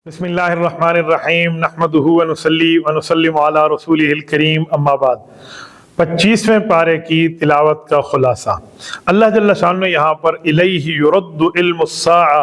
बिस्मिल्लाहिर्रहमानिर्रहीम नहमदुहु व नुसल्ली व नुसल्लिमु अला रसूलिहिल करीम अम्मा बाद। 25वें पारे की तिलावत का खुलासा। अल्लाह जल्ल शान ने यहाँ पर इलैहि युरद्दु इल्मुस्साअ,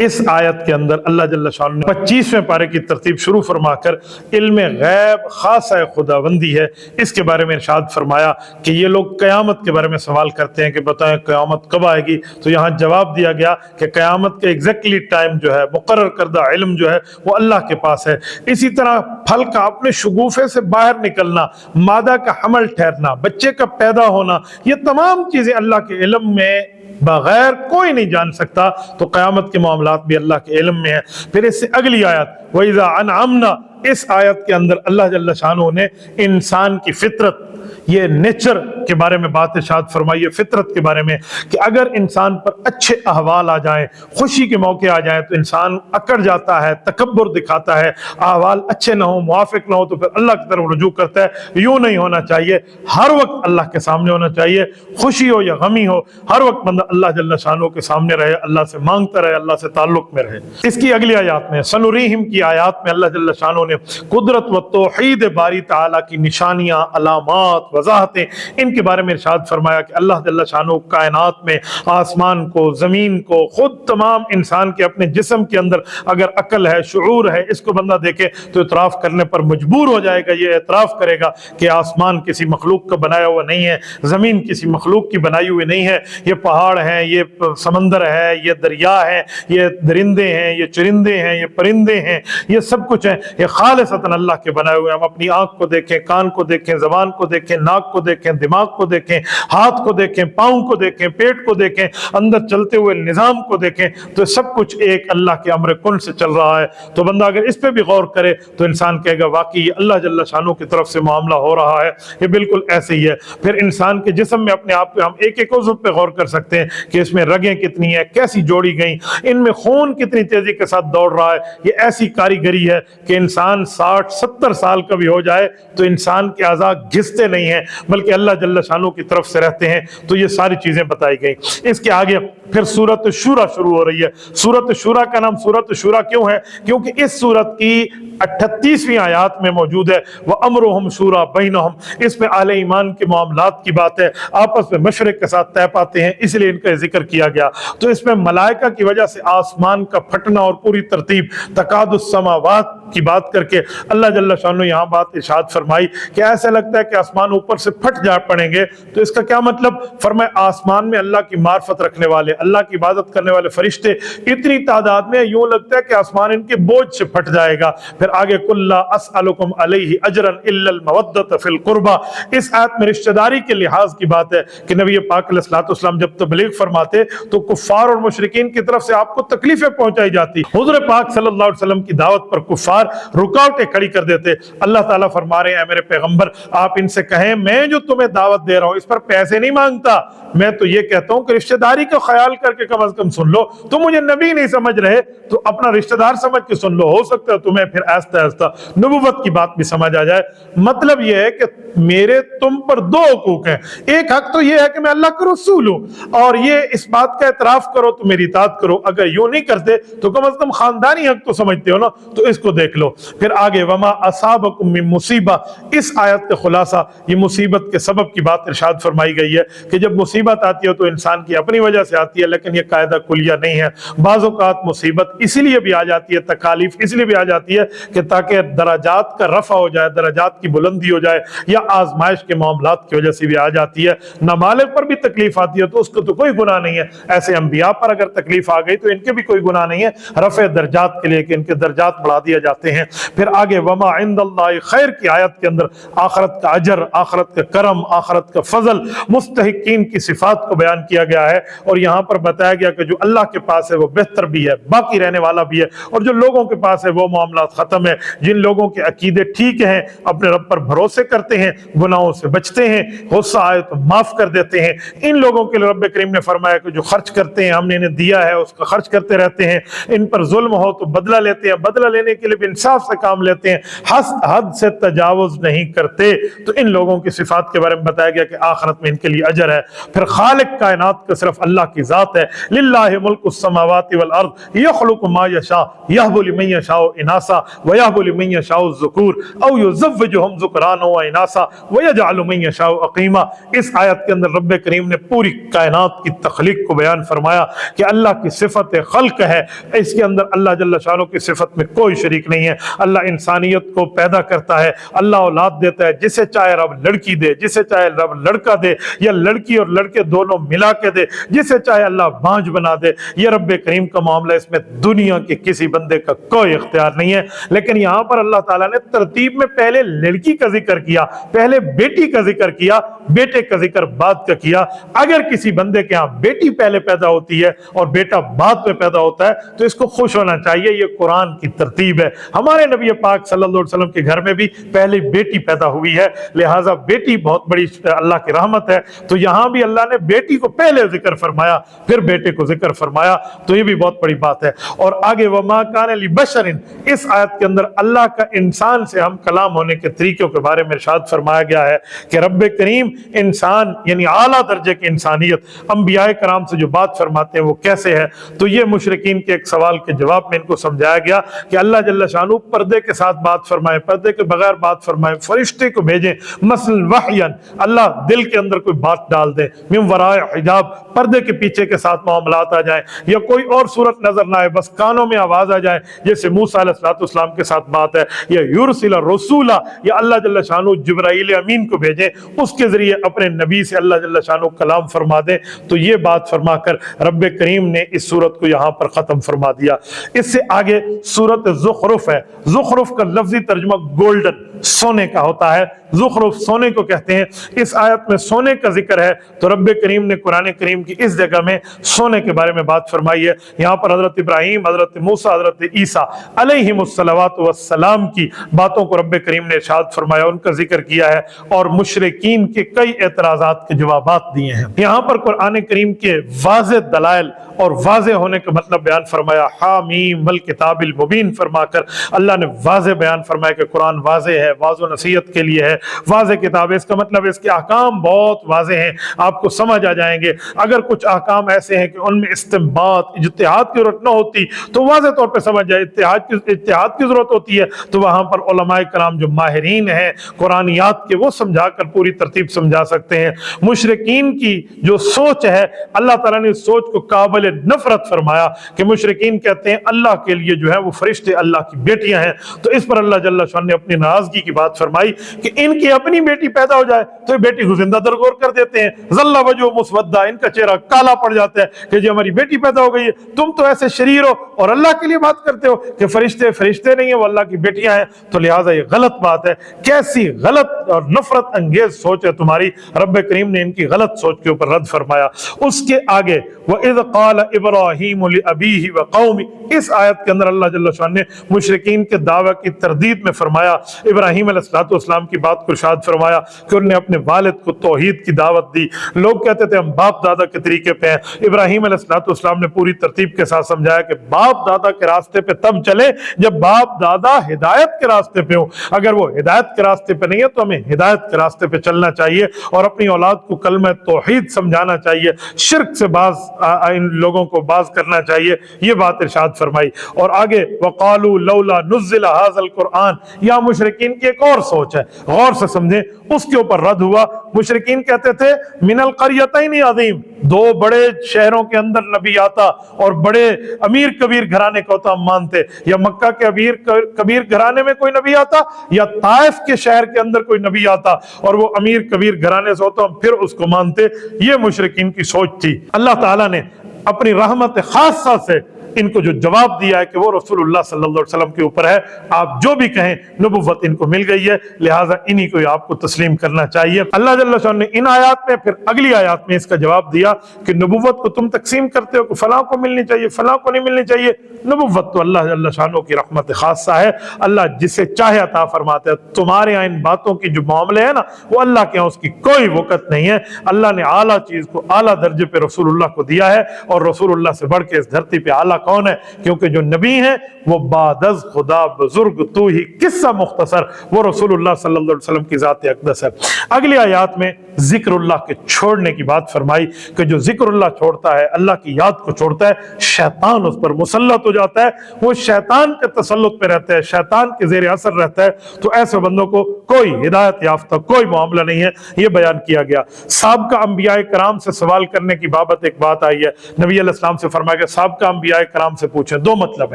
इस आयत के अंदर अल्लाह जल्ल शान ने 25वें पारे की तरतीब शुरू फरमाकर इल्म गैब खासा खुदाबंदी है इसके बारे में इरशाद फरमाया कि ये लोग क़यामत के बारे में सवाल करते हैं कि बताएं क़यामत कब आएगी। तो यहाँ जवाब दिया गया कि क़यामत का एग्जैक्टली टाइम जो है, मुकर्रर करदा इल्म जो है वो अल्लाह के पास है। इसी तरह फल का अपने शगुफे से बाहर निकलना, मादा का हमल ठहरना, बच्चे का पैदा होना, ये तमाम चीज़ें अल्लाह के इल्म में बगैर कोई नहीं जान सकता। तो क़यामत के मामलात भी अल्लाह के इल्म में है। फिर इससे अगली आयत वइज़ा अनअमना, इस आयत के अंदर अल्लाह जल्ल शानो ने इंसान की फितरत, ये नेचर के बारे में बात इरशाद फरमाई है, फितरत के बारे में कि अगर इंसान पर अच्छे अहवाल आ जाएं, खुशी के मौके आ जाएं तो इंसान अकड़ जाता है, तकब्बुर दिखाता है। अहवाल अच्छे ना हो, मुआफिक ना हो तो फिर अल्लाह की तरफ रुजू करता है। यूं नहीं होना चाहिए, हर वक्त अल्लाह के सामने होना चाहिए। खुशी हो या गमी हो, हर वक्त बंदा अल्लाह जल्ल शानो के सामने रहे, अल्लाह से मांगता रहे, अल्लाह से ताल्लुक में रहे। इसकी अगली आयत में सनुरीहिम की आयत में अल्लाह जल्ल शानो ने कुदरत व तौहीद बारी ताला की निशानियां, अलामात, वजाहतें, इनके बारे में इरशाद फरमाया कि अल्लाह जल्ल शानो कायनात में आसमान को, ज़मीन को, खुद तमाम इंसान के अपने जिस्म के अंदर अगर अकल है, शुऊर है, इसको बंदा देखे तो इतराफ़ करने पर मजबूर हो जाएगा। ये इतराफ़ करेगा कि आसमान किसी मखलूक का बनाया हुआ नहीं है, ज़मीन किसी मखलूक की बनाई हुई नहीं है। ये पहाड़ हैं, ये समंदर है, ये दरिया है, ये दरिंदे हैं, ये चरिंदे हैं, ये परिंदे हैं, ये सब कुछ है, ये खालिसतन अल्लाह के बनाए हुए। हम अपनी आँख को देखें, कान को देखें, ज़बान को देखें, नाक को देखें, दिमाग को देखें, हाथ को देखें, पाँव को देखें, पेट को देखें, अंदर चलते हुए निज़ाम को देखें, तो सब कुछ एक अल्लाह के अम्र कुन से चल रहा है। तो बंदा अगर इस पे भी गौर करे तो इंसान कहेगा वाकई अल्लाह जल्ल शानो की तरफ से मामला हो रहा है, ये बिल्कुल ऐसे ही है। फिर इंसान के जिस्म में अपने आप पे हम एक एक उज़्व पे गौर कर सकते हैं कि इसमें रगें कितनी है, कैसी जोड़ी गई, इनमें खून कितनी तेजी के साथ दौड़ रहा है। ये ऐसी कारीगरी है कि इंसान 60-70 साल का भी हो जाए तो इंसान के आज़ा घिसते नहीं हैं, बल्कि अल्लाह जल्ल शानो की तरफ से रहते हैं। तो ये सारी चीज़ें बताई गई। इसके आगे फिर सूरत शूरा शुरू हो रही है। सूरत शूरा का नाम सूरत शूरा क्यों है? क्योंकि इस सूरत की 38वीं आयत में मौजूद है वह अमरुहुम शूरा बैनहुम, इसमें आले ईमान के मामलात की बात है, आपस में मशरक के साथ तय पाते हैं, इसलिए इनका जिक्र किया गया। तो इसमें मलाइका की वजह से आसमान का फटना और पूरी तरतीब तकादुस समावात की बात करके अल्लाह जल्ल शानो यहाँ बात इरशाद फरमाई कि ऐसा लगता है कि आसमान ऊपर से फट जा पड़ेंगे। तो इसका क्या मतलब? फरमाए आसमान में अल्लाह की मार्फत रखने वाले, अल्लाह की इबादत करने वाले फरिश्ते इतनी तादाद में, यूं लगता है कि आसमान इनके बोझ से फट जाएगा। फिर आगे कुल्ला अस्अलुकुम अलैहि अजरन इल्लल मवद्दत फिल कुर्बा, इस आयत में रिश्तेदारी के लिहाज की बात है कि नबी पाक अलैहिस्सलातु वस्सलाम जब तबलीग फरमाते तो कुफ्फार और मुशरिकीन की तरफ से आपको तकलीफें पहुंचाई जाती। हुज़ूर पाक सल्लल्लाहु अलैहि वसल्लम की दावत पर कुफ्फार रुकावटें खड़ी कर देते। अल्लाह ताला फरमा रहे हैं मेरे पैगंबर आप इनसे कहें मैं जो तुम्हें दावत दे रहा हूं इस पर पैसे नहीं मांगता, मैं तो ये कहता हूं कि रिश्तेदारी का ख्याल करके कम से कम सुन लो। तुम मुझे नबी नहीं समझ रहे तो अपना रिश्तेदार समझ के सुन लो, हो सकता है तुम्हें फिर आहिस्ता आहिस्ता नबुव्वत की बात भी समझ आ जाए। मतलब यह है कि मेरे तुम पर दो हुकूक हैं। एक हक तो यह है कि मैं अल्लाह का रसूल हूं और ये इस बात का एतराफ करो तो मेरी इताअत करो। अगर यूं नहीं करते तो कम से कम खानदानी हक तो समझते हो ना, तो इसको देख लो। फिर आगे वमा असाबकुम मिन मुसीबा, इस आयत का खुलासा ये मुसीबत के सबब की बात इरशाद फरमाई गई है कि जब मुसीबत आती है तो इंसान की अपनी वजह से आती है, लेकिन ये कायदा कुलिया नहीं है। बाज़ औक़ात मुसीबत इसलिए भी आ जाती है, तकालीफ इसलिए भी आ जाती है कि ताकि दराजात का रफ़ा हो जाए, दराजात की बुलंदी हो जाए, या आजमाइश के मामलात की वजह से भी आ जाती है। नाबालिग पर भी तकलीफ आती है तो उसको तो कोई गुनाह नहीं है। ऐसे अंबिया पर अगर तकलीफ आ गई तो इनके भी कोई गुनाह नहीं है, रफ़े दर्जात के लिए कि इनके दर्जात बढ़ा दिए जाते हैं। फिर आगे वमा इंदल्लाहि खैर की आयत के अंदर आखरत का अजर, आखरत का करम, आखरत का फजल, मुस्तहिकीन की सिफात को बयान किया गया है। और यहाँ पर बताया गया कि जो अल्लाह के पास है वो बेहतर भी है, बाकी रहने वाला भी है, और जो लोगों के पास है वो मामला खत्म है। जिन लोगों के अकीदे ठीक हैं, अपने रब पर भरोसे करते हैं, गुनाहों से बचते हैं, गुस्सा आए तो माफ कर देते हैं, इन लोगों के लिए रब करीम ने फरमाया कि जो खर्च करते हैं, हमने इन्हें दिया है उसका खर्च करते रहते हैं, इन पर जुल्म हो तो बदला लेते हैं, बदला लेने के लिए सिर्फ इंसाफ से काम लेते हैं, हद से तजावुज नहीं करते। तो इन लोगों की सिफात के बारे में बताया गया कि आखिरत में इनके लिए अजर है। फिर खालिक कायनात का सिर्फ अल्लाह की जात है। लिल्लाहि मुल्कुस समावाति वल अर्द यखलुकु मा यशा यहबु लिमन यशाउ इनासा व यहबु लिमन यशाउ ज़ुकूर औ युज़व्विजुहुम ज़ुकरान व इनासा व यजअलु मन यशाउ अक़ीमा। इस आयत के अंदर रब्बे करीम ने पूरी कायनात की तख्लीक को बयान फरमाया कि अल्लाह की सिफत खल्क है। इसके अंदर अल्लाह जल्ल शानो की सिफत में कोई शरीक नहीं है। अल्लाह इंसानियत को पैदा करता है, अल्लाह औलाद देता है, जिसे चाहे रब लड़की दे, जिसे चाहे रब लड़का दे, या लड़की और लड़के दोनों मिला के दे, जिसे चाहे अल्लाह बांझ बना दे। ये रब्बे करीम का मामला, इसमें दुनिया के किसी बंदे का कोई इख्तियार नहीं है। लेकिन यहाँ पर अल्लाह ताला ने तरतीब में पहले लड़की का जिक्र किया, पहले बेटी का जिक्र किया, बेटे का जिक्र बाद का किया। अगर किसी बंदे के यहाँ बेटी पहले पैदा होती है और बेटा बाद में पैदा होता है तो इसको खुश होना चाहिए, ये कुरान की तरतीब है। हमारे नबी पाक सल्लल्लाहु अलैहि वसल्लम के घर में भी पहले बेटी पैदा हुई है, लिहाजा बेटी बहुत बड़ी अल्लाह की रहमत है। तो यहाँ भी अल्लाह ने बेटी को पहले जिक्र फरमाया, फिर बेटे को जिक्र फरमाया, तो ये भी बहुत बड़ी बात है। और आगे वमा कान लिबशरिन, इस आयत के अंदर अल्लाह का इंसान से हम कलाम होने के तरीकों के बारे में इरशाद फरमाया गया है कि रब्बे करीम इंसान यानी आला दर्जे की इंसानियत अंबियाए कराम से जो बात फरमाते हैं वो कैसे है। तो ये मुशरिकीन के एक सवाल के जवाब में इनको समझाया गया कि अल्लाह जल्ल शानू पर्दे के साथ बात फरमाए, पर्दे के बगैर बात फरमाए, फरिश्ते को भेजें, मसलन वहयन, अल्लाह दिल के अंदर कोई बात डाल दे, मिन वराए हिजाब, पर्दे के पीछे के साथ मामलात आ जाए, या कोई और सूरत नजर ना आए, बस कानों में आवाज आ जाए, जैसे मूसा अलैहिस्सलाम के साथ बात है, या युरसिल रसूला, या अल्लाह जल्ल शानू जिब्राइल अमीन को भेजे, उसके जरिए अपने नबी से अल्लाह जल्ल शानू कलाम फरमा दे। तो ये बात फरमाकर रब्बे करीम ने इस सूरत को यहाँ पर खत्म फरमा दिया। इससे आगे सूरत ज़ुख़रुफ़ है। ज़ुख़रुफ़ का लफ्जी तर्जुमा गोल्डन, सोने का होता है। ज़ुख़रुफ़ सोने को कहते हैं। इस आयत में सोने का जिक्र है, तो रब्बे करीम ने कुरान करीम की इस जगह में सोने के बारे में बात फरमाई है। यहाँ पर हज़रत इब्राहीम, हज़रत मूसा, हज़रत ईसा अलैहिमुस्सलावातु वस्सलाम की बातों को रब्बे करीम ने इरशाद फरमाया, उनका जिक्र किया है और मुशरिकीन के कई एतराज़ात के जवाबात दिए हैं। यहाँ पर कुरान करीम के वाज़े दलाइल और वाज़े होने का मतलब बयान फरमाया, हामीम वल किताबिल मुबीन फरमाकर अल्लाह ने वाज़े बयान फरमाया कि कुरान वाज़े है, वाज़ो नसीहत के लिए है, वाज़े किताब है। इसका मतलब इसके अहकाम बहुत वाज़े हैं, आपको समझ आ जाएंगे। अगर कुछ अहकाम ऐसे हैं कि उनमें इस्तिंबात इज्तिहाद की जरूरत न होती तो वाज़े तौर पर समझ जाए, इज्तिहाद की जरूरत होती है तो वहाँ पर उलमाए कराम जो माहिरीन हैं कुरानियात के, वो समझा कर पूरी तरतीब समझा सकते हैं। मुशरिकीन की जो सोच है, अल्लाह ताला ने सोच को काबिल नफरत फरमाया कि मुशरिकीन कहते हैं अल्लाह के लिए जो है वो फरिश्ते अल्लाह की बेटियां हैं। तो इस पर अल्लाह जल्ल शान ने अपनी नाराजगी की बात फरमाई कि इनकी अपनी बेटी पैदा हो जाए तो बेटी को जिंदा दरगोर कर देते हैं। ज़ल्ला वजहु मुस्वद्दा, इनका चेहरा काला पड़ जाता है कि जी हमारी बेटी पैदा हो गई है, तुम तो ऐसे शरीर हो और अल्लाह के लिए बात करते हो कि फरिश्ते फरिश्ते नहीं है, वो अल्लाह की बेटियां हैं। तो लिहाजा ये गलत बात है। कैसी गलत और नफरत अंगेज सोच है तुम्हारी। रब्बे करीम ने इनकी गलत सोच के ऊपर रद्द फरमाया। उसके आगे वइज़ क़ाल इब्राहीम लिअबीही व क़ौमी, इस आयत के अंदर अल्लाह जल्ल शान ने मुशरिकीन के दावा की तरदीद में फरमाया, इब्राहीम अलैहिस्सलाम की बात को इरशाद फरमाया कि उन्होंने अपने वालिद को तौहीद की दावत दी। लोग कहते थे हम बाप दादा के तरीके पे हैं। इब्राहीम अलैहिस्सलाम ने पूरी तरतीब के साथ समझाया कि बाप दादा के रास्ते पे तब चले जब बाप दादा हिदायत के रास्ते पे हो। अगर वो हिदायत के रास्ते पे नहीं है तो हमें हिदायत के रास्ते पे चलना चाहिए और अपनी औलाद को कलमा तौहीद समझाना चाहिए, शिर्क से बाज इन लोगों को बाज करना चाहिए। ये बात इरशाद फरमाई। और आगे वक़ालू लौला नुज़्ज़िला हाज़ल कुरआन, या मुशरिकीन की एक और सोच है, गौर से समझें। उसके ऊपर रद्द हुआ। मुशरिकीन कहते थे मिनल क़रयतैन अज़ीम, दो बड़े शहरों के अंदर नबी आता और बड़े अमीर कबीर घराने को तो हम मानते, या मक्का के अमीर कबीर घराने में कोई नबी आता या ताइफ के शहर के अंदर कोई नबी आता और वो अमीर कबीर घराने से होता हम फिर उसको मानते। ये मुशरिकीन की सोच थी। अल्लाह ताला ने अपनी रहमत खासा से इनको जो जवाब दिया है कि वो रसूलुल्लाह सल्लल्लाहु अलैहि वसल्लम के ऊपर है, आप जो भी कहें नबुव्वत इनको मिल गई है, लिहाजा इन्हीं को आपको तस्लीम करना चाहिए। अल्लाह जल्ल शान ने इन आयात में फिर अगली आयात में इसका जवाब दिया कि नबुव्वत को तुम तकसीम करते हो कि फलां को मिलनी चाहिए, फलां को नहीं मिलनी चाहिए। नबुव्वत तो अल्लाह जल्ल शानो की रहमत खासा है, अल्लाह जिसे चाहे अता फरमाता है। तुम्हारे यहाँ इन बातों की जो मामले है ना, वो अल्लाह के यहाँ उसकी कोई वक़्त नहीं है। अल्लाह ने आला चीज़ को आला दर्जे पे रसूलुल्लाह को दिया है और रसूलुल्लाह से बढ़ के इस धरती पे आला कौन है, क्योंकि जो नबी हैं वो बादज खुदा बुजुर्ग तू ही किस्सा मुख्तसर वो रसूलुल्लाह सल्लल्लाहु अलैहि वसल्लम की ज़ात अक़दस है। अगली आयत में जिक्रुल्लाह के छोड़ने की बात फरमाई कि जो जिक्रुल्लाह छोड़ता है, अल्लाह की याद को छोड़ता है, शैतान उस पर मुसल्लत हो जाता है, वो शैतान के तसल्लुत पे रहता है, शैतान के ज़ेर असर रहता है। तो ऐसे बंदों को कोई हिदायत याफ्ता कोई मामला नहीं है, ये बयान किया गया। साबिक़ा अंबियाए कराम से सवाल करने की बाबत एक बात आई है, नबी अलैहिस्सलाम से फरमाया कि साबिक़ा अंबियाए कराम से पूछें। दो मतलब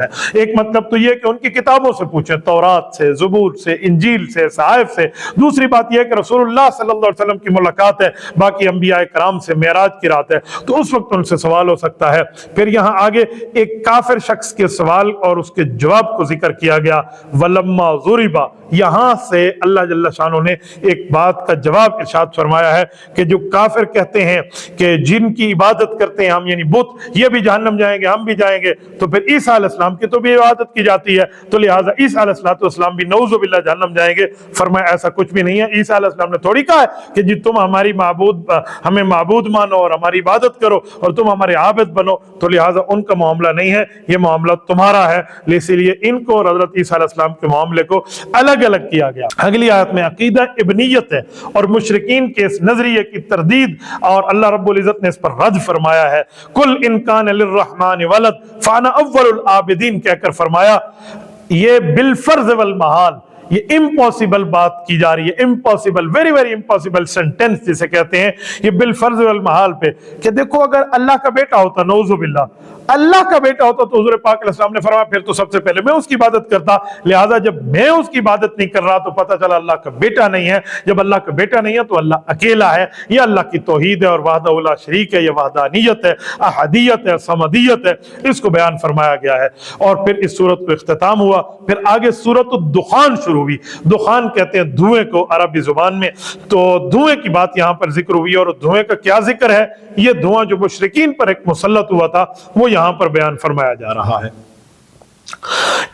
है, एक मतलब तो ये कि उनकी किताबों से पूछें, तौरात से, ज़बूर से, इंजील से, सहाइफ से। दूसरी बात यह है कि रसूलुल्लाह सल्लल्लाहु अलैहि वसल्लम की मुलाकात है बाकी अंबियाए कराम से, मेराज की रात है, तो उस वक्त उनसे सवाल हो सकता है। फिर यहाँ आगे एक काफिर शख्स के सवाल और उसके जवाब को जिक्र किया गया, वलम्मा ज़ुरिबा। यहाँ से अल्लाह जल्ल शानो ने एक बात का जवाब इरशाद फरमाया है कि जो काफिर कहते हैं कि जिनकी इबादत करते हैं हम, यानी बुत, ये भी जहन्नम जाएंगे, हम भी जाएंगे, तो फिर ईसा अलैहिस्सलाम की तो भी इबादत की जाती है, तो लिहाजा ईसा अलैहिस्सलाम भी नऊज़ुबिल्लाह जहन्नम जाएंगे। फरमाया ऐसा कुछ भी नहीं है। ईसा अलैहिस्सलाम ने थोड़ी कहा है कि जी तुम हमारी हमें माबूद मानो और हमारी इबादत करो और तुम हमारे आबिद बनो, तो लिहाजा उनका मामला नहीं है, ये मामला तुम्हारा है। इसीलिए इनको और हजरत ईसा अलैहिस्सलाम के मामले को अलग अलग किया गया। अगली आयत में अकीदा इब्नियत है और मुशरिकीन के इस नजरिए की तरदीद, और अल्लाह रब्बुल इज्जत ने इस पर रद्द फरमाया है। कुल इन कान लिर्रहमान वलद फाना अव्वलुल आबिदीन कहकर फरमाया, ये बिलफर्ज वल महाल, ये इम्पॉसिबल बात की जा रही है, impossible, very very impossible sentence जिसे कहते हैं, ये बिलफर्ज वल महाल पे कि देखो अगर अल्लाह का बेटा होता, नऊज़ुबिल्लाह, अल्लाह का बेटा होता तो हुज़ूर पाक अलैहिस्सलाम ने फरमाया फिर तो सबसे पहले मैं उसकी इबादत करता, लिहाजा जब मैं उसकी इबादत नहीं कर रहा तो पता चला अल्लाह का बेटा नहीं है। जब अल्लाह का बेटा नहीं है तो अल्लाह अकेला है, यह अल्लाह की तौहीद है और वहदहु ला शरीक है, यह वहदानियत है, अहदियत है, समदियत है, इसको बयान फरमाया गया है। और फिर इस सूरत को इख्तिताम हुआ, फिर आगे सूरत दुखान शुरू हुई। दुखान कहते हैं धुएं को अरबी जुबान में, तो धुएं की बात यहाँ पर जिक्र हुई और धुएं का क्या जिक्र है, ये धुआं जो मुशरिकीन पर एक मुसल्लत हुआ था वो यहाँ पर बयान फरमाया जा रहा है।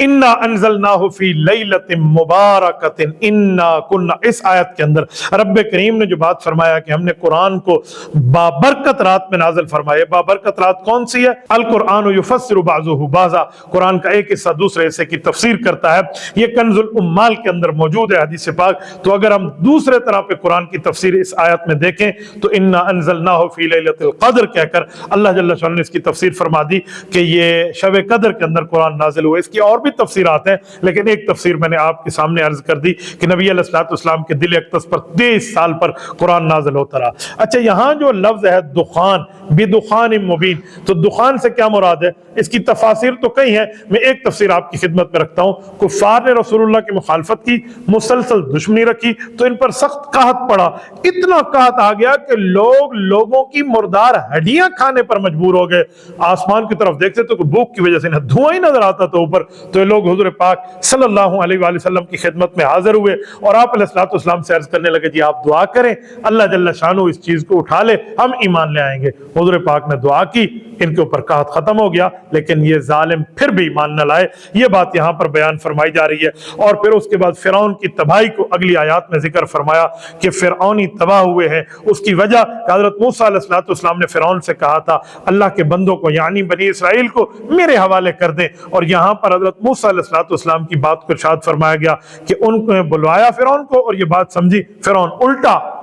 इन्ना अंज़लनाहु फी लैलतिन मुबारकतिन इन्ना कुन्ना, इस आयत के अंदर रब्ब करीम ने जो बात फरमाया कि हमने कुरान को बाबरकत रात में नाज़िल फरमाया। बाबरकत रात कौन सी है? अल कुरान युफस्सिरु बाज़ुहु बाज़ा, कुरान का एक हिस्सा दूसरे हिस्से की तफसीर करता है। ये कंजुल उम्माल के अंदर मौजूद है हदीस पाक। तो अगर हम दूसरे तरह पे कुरान की तफसीर इस आयत में देखें तो इन्ना अंज़लनाहु फी लैलतिल क़द्र कहकर अल्लाह जल्ल शान ने इसकी तफसीर फरमा दी कि ये शब कद्र के अंदर कुरान नाज़िल हुआ। इसकी और भी तफसीरात हैं, लेकिन एक तफसीर मैंने आपके सामने अर्ज कर दी कि नबी अलैहिस्सलाम के दिल अक़दस पर 23 साल पर कुरान नाज़िल होता रहा। अच्छा, यहाँ जो लफ्ज़ है दुखान, बिदुखान मुबीन, तो दुखान से क्या मुराद है? इसकी तफासिर तो कई हैं, मैं एक तफसीर आपकी खिदमत में रखता हूँ। कुफ़ार ने रसूलुल्लाह की मुखालफत की, मुसलसल दुश्मनी रखी, तो इन पर सख्त कहत पड़ा। इतना कहत आ गया कि लोगों की मुर्दार हड्डियां खाने पर मजबूर हो गए। आसमान की तरफ देखते तो भूख की वजह से धुआं ही नजर आता था ऊपर, तो ये लोग हुजूर पाक सल्लल्लाहु अलैहि वसल्लम की खिदमत में हाजिर हुए और आप अलैहिस्सलाम से अर्ज करने लगे, जी आप दुआ करें अल्लाह जल्ल शानु इस चीज को उठा ले, हम ईमान ले आएंगे। हुजूर पाक ने दुआ की, इनके ऊपर कहत खत्म हो गया, लेकिन ये जालिम फिर भी ईमान न लाए। ये बात यहाँ पर बयान फरमाई जा रही है। और फिर उसके बाद फिरौन की तबाही को अगली आयत में जिक्र फरमाया कि फिरौनी तबाह हुए हैं। उसकी वजह हजरत मूसा अलैहिस्सलाम ने फिरौन से कहा था अल्लाह के बंदों को यानी बनी इसराइल को मेरे हवाले कर दें, और यहाँ पर हजरत मूसा अलैहिस्सलाम की बात को इरशाद फरमाया गया कि उनको बुलवाया फिरौन को, और ये बात समझी, फिरौन उल्टा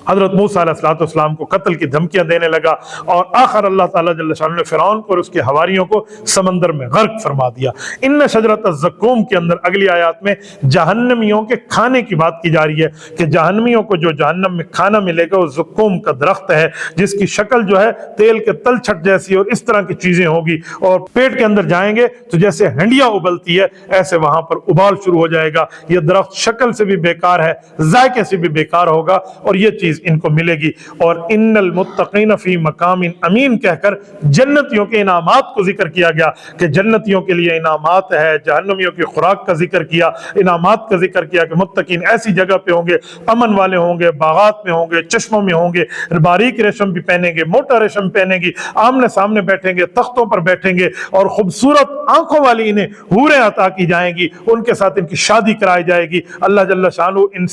हजरत मूसा अलैहिस्सलाम को कत्ल की धमकियां देने लगा और आखिर अल्लाह ताला जल्ल शान ने फिरौन को और उसके हवारियों को समंदर में गर्क फरमा दिया। इन्न शजरत ज़क्कूम के अंदर अगली आयत में जहन्नमियों के खाने की बात की जा रही है कि जहन्नमियों को जो जहन्नम में खाना मिलेगा वो ज़क्कूम का दरख्त है, जिसकी शक्ल जो है तेल के तलछट जैसी और इस तरह की चीजें होगी, और पेट के अंदर जाएंगे तो जैसे हंडिया उबलती है ऐसे वहां पर उबाल शुरू हो जाएगा। यह दरख्त शक्ल से भी बेकार है, जायके से भी बेकार होगा, और ये चीज इनको मिलेगी। और इन्नल मुत्तकीन फी मकामिन अमीन कहकर जन्नतियों के इनामात को जिक्र किया गया कि जन्नतियों के लिए इनामात है। जहन्नमियों की खुराक का जिक्र किया, इनामात का जिक्र किया कि मुत्तकीन ऐसी जगह पे होंगे, अमन वाले होंगे, बागात में होंगे, चश्मों में होंगे, बारीक रेशम भी पहनेंगे, मोटा रेशम पहनेंगी, आमने सामने बैठेंगे, तख्तों पर बैठेंगे, और खूबसूरत आंखों वाली इन्हें हूरें अता की जाएंगी, उनके साथ इनकी शादी कराई जाएगी। अल्लाह जल्ल शानु इन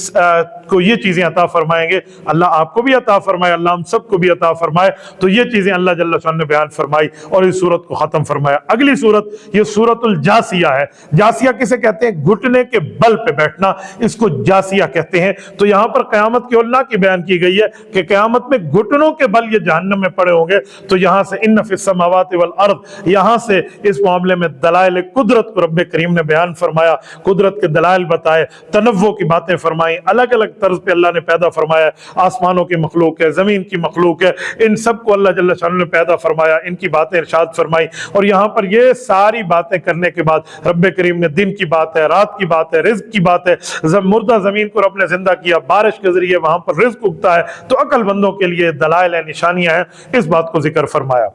को ये चीजें अता फरमाएंगे। اللہ آپ کو بھی عطا فرمائے, اللہ ہم سب کو بھی عطا فرمائے. تو یہ چیزیں اللہ جل شان نے بیان فرمائی اور اس صورت کو ختم فرمایا. اگلی صورت یہ سورۃ الجاسیہ ہے. جاسیہ کسے کہتے ہیں؟ گھٹنے کے بل پہ بیٹھنا, اس کو جاسیہ کہتے ہیں. تو یہاں پر قیامت کی ہولناکی بیان کی گئی ہے کہ قیامت میں گھٹنوں کے بل یہ جہنم میں پڑے ہوں گے. تو یہاں سے ان فی السماوات والارض, یہاں سے اس معاملے میں دلائل قدرت کو رب کریم نے بیان فرمایا, قدرت کے دلائل بتائے, تنوع کی باتیں فرمائیں, الگ الگ طرز پہ اللہ نے پیدا فرمایا. آسمانوں کی مخلوق ہے, زمین کی مخلوق ہے, ان سب کو اللہ جل شانہ نے پیدا فرمایا, ان کی باتیں ارشاد فرمائی. اور یہاں پر یہ ساری باتیں کرنے کے بعد رب کریم نے دن کی بات ہے, رات کی بات ہے, رزق کی بات ہے, مردہ زمین کو رب نے زندہ کیا, بارش کے ذریعے وہاں پر رزق اگتا ہے. تو عقل مندوں کے لیے دلائل ہیں, نشانیاں ہیں, اس بات کو ذکر فرمایا.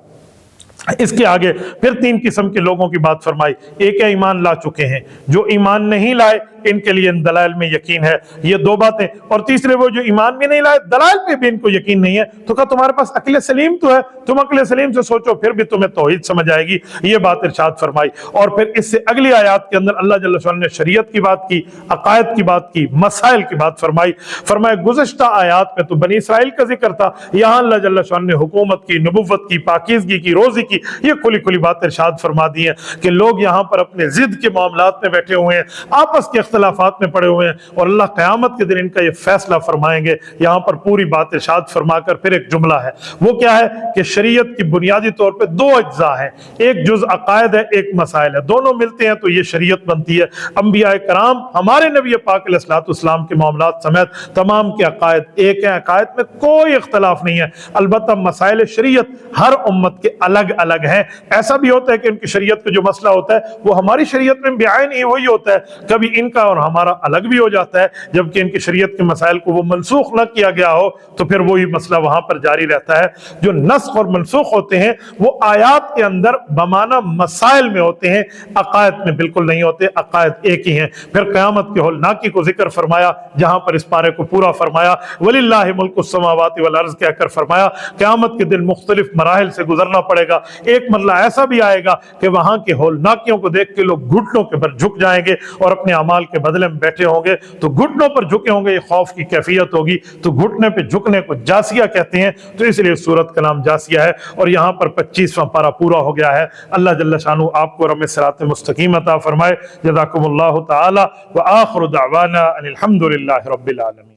اس کے آگے پھر 3 قسم کے لوگوں کی بات فرمائی. ایک ہے ایمان لا چکے ہیں, جو ایمان نہیں لائے ان کے لیے ان دلائل میں یقین ہے. یہ 2 باتیں. اور تیسرے وہ جو ایمان بھی نہیں لائے, دلائل پہ بھی ان کو یقین نہیں ہے. تو کہا تمہارے پاس عقل سلیم تو ہے, تم عقل سلیم سے سوچو, پھر بھی تمہیں توحید سمجھ آئے گی. یہ بات ارشاد فرمائی. اور پھر اس سے اگلی آیات کے اندر اللہ جل شانہ نے شریعت کی بات کی, عقائد کی بات کی, مسائل کی بات فرمائی. فرمایا گزشتہ آیات میں تو بنی اسرائیل کا ذکر تھا, یہاں اللہ جل شانہ نے حکومت کی, نبوت کی, پاکیزگی کی, روزی کی, یہ کھلی کھلی بات ارشاد فرما دی ہے کہ لوگ یہاں پر اپنے ضد کے معاملات میں بیٹھے ہوئے ہیں, آپس کے اختلافات میں پڑے ہوئے ہیں, اور اللہ قیامت کے دن ان کا یہ فیصلہ فرمائیں گے. یہاں پر پوری بات ارشاد فرما کر پھر ایک جملہ ہے, وہ کیا ہے کہ شریعت کی بنیادی طور پہ 2 اجزاء ہیں, ایک جز عقائد ہے, ایک مسائل ہے. دونوں ملتے ہیں تو یہ شریعت بنتی ہے. انبیاء کرام, ہمارے نبی پاک علیہ الصلوۃ والسلام کے معاملات سمیت تمام کے عقائد ایک ہیں, عقائد میں کوئی اختلاف نہیں ہے. البتہ مسائل شریعت ہر امت کے الگ الگ ہیں. ایسا بھی ہوتا ہے کہ ان کی شریعت کا جو مسئلہ ہوتا ہے وہ ہماری شریعت میں بعین ہی وہی ہوتا ہے, کبھی ان کا اور ہمارا الگ بھی ہو جاتا ہے, جبکہ ان کی شریعت کے مسائل کو وہ منسوخ نہ کیا گیا ہو تو پھر وہی مسئلہ وہاں پر جاری رہتا ہے. جو نسخ اور منسوخ ہوتے ہیں وہ آیات کے اندر بمعنی مسائل میں ہوتے ہیں, عقائد میں بالکل نہیں ہوتے, عقائد ایک ہی ہیں. پھر قیامت کے ہولناکی کو ذکر فرمایا, جہاں پر اس پارے کو پورا فرمایا, وَلِلَّهِ مُلْكُ السَّمَاوَاتِ وَالْأَرْضِ کہہ کر فرمایا قیامت کے دن مختلف مراحل سے گزرنا پڑے گا. ایک مرحلہ ایسا بھی آئے گا کہ وہاں کے ہولناکیوں کو دیکھ کے لوگ گھٹنوں کے پر جھک جائیں گے اور اپنے اعمال کے بدلے میں بیٹھے ہوں گے. تو گھٹنوں پر جھکے ہوں گے, یہ خوف کی کیفیت ہوگی. تو گھٹنے پہ جھکنے کو جاسیہ کہتے ہیں, تو اس لیے سورت کا نام جاسیہ ہے. اور یہاں پر 25واں پارہ پورا ہو گیا ہے. اللہ جل شانہ آپ کو رم صراط مستقیم عطا فرمائے. جزاکم اللہ تعالی, وآخر دعوانا ان الحمد للہ رب العالمین.